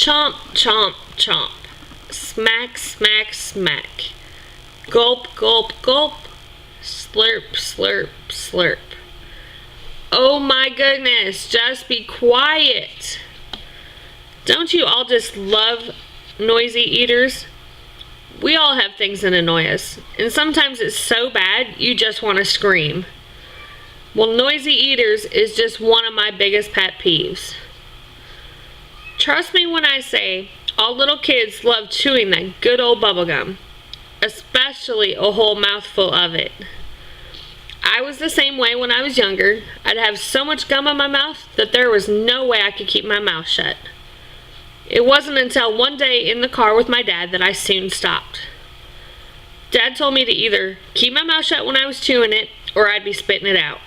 Chomp, chomp, chomp. Smack, smack, smack. Gulp, gulp, gulp. Slurp, slurp, slurp. Oh my goodness, just be quiet. Don't you all just love noisy eaters? We all have things that annoy us, and sometimes it's so bad you just want to scream. Well, noisy eaters is just one of my biggest pet peeves. Trust me when I say all little kids love chewing that good old bubble gum, especially a whole mouthful of it. I was the same way when I was younger. I'd have so much gum in my mouth that there was no way I could keep my mouth shut. It wasn't until one day in the car with my dad that I soon stopped. Dad told me to either keep my mouth shut when I was chewing it or I'd be spitting it out.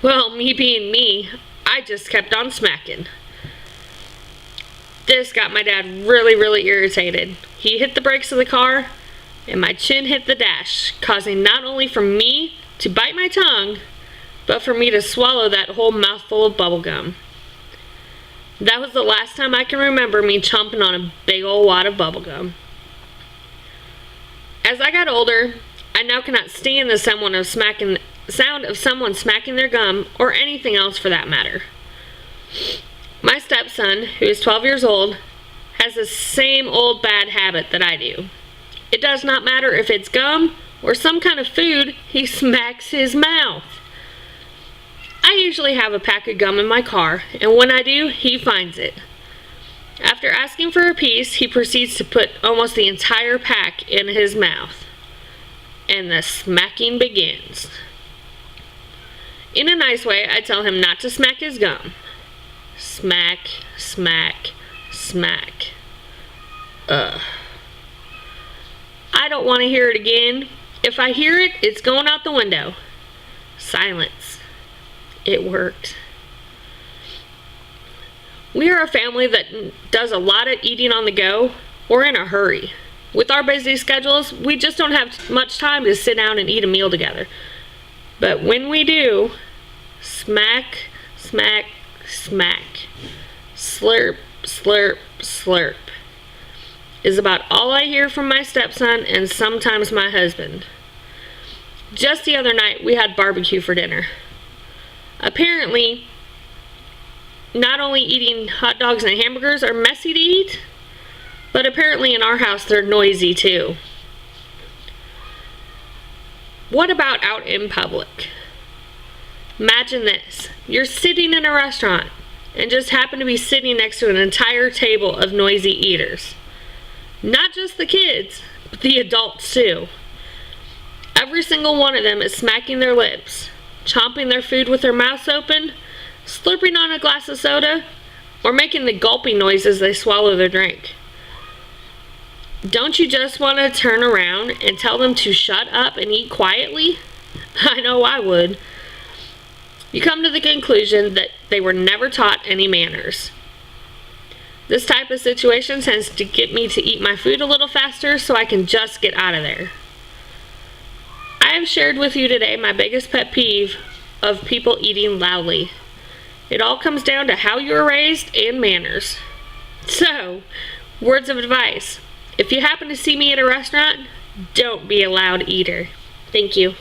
Well, me being me, I just kept on smacking. This got my dad really irritated. He hit the brakes of the car and my chin hit the dash, causing not only for me to bite my tongue, but for me to swallow that whole mouthful of bubble gum. That was the last time I can remember me chomping on a big old wad of bubble gum. As I got older, I now cannot stand the sound of someone smacking their gum, or anything else for that matter. My stepson, who is 12 years old, has the same old bad habit that I do. It does not matter if it's gum or some kind of food, he smacks his mouth. I usually have a pack of gum in my car, and when I do, he finds it. After asking for a piece, he proceeds to put almost the entire pack in his mouth. And the smacking begins. In a nice way, I tell him not to smack his gum. Smack, smack, smack. Ugh. I don't want to hear it again. If I hear it, it's going out the window. Silence. It worked. We are a family that does a lot of eating on the go or in a hurry. With our busy schedules, we just don't have much time to sit down and eat a meal together. But when we do, smack, smack, smack, slurp, slurp, slurp is about all I hear from my stepson and sometimes my husband. Just the other night, we had barbecue for dinner. Apparently, not only eating hot dogs and hamburgers are messy to eat, but apparently in our house they're noisy too. What about out in public? Imagine this. You're sitting in a restaurant and just happen to be sitting next to an entire table of noisy eaters. Not just the kids, but the adults too. Every single one of them is smacking their lips, chomping their food with their mouths open, slurping on a glass of soda, or making the gulping noise as they swallow their drink. Don't you just want to turn around and tell them to shut up and eat quietly? I know I would. You come to the conclusion that they were never taught any manners. This type of situation tends to get me to eat my food a little faster so I can just get out of there. I have shared with you today my biggest pet peeve of people eating loudly. It all comes down to how you were raised and manners. So, words of advice. If you happen to see me at a restaurant, don't be a loud eater. Thank you.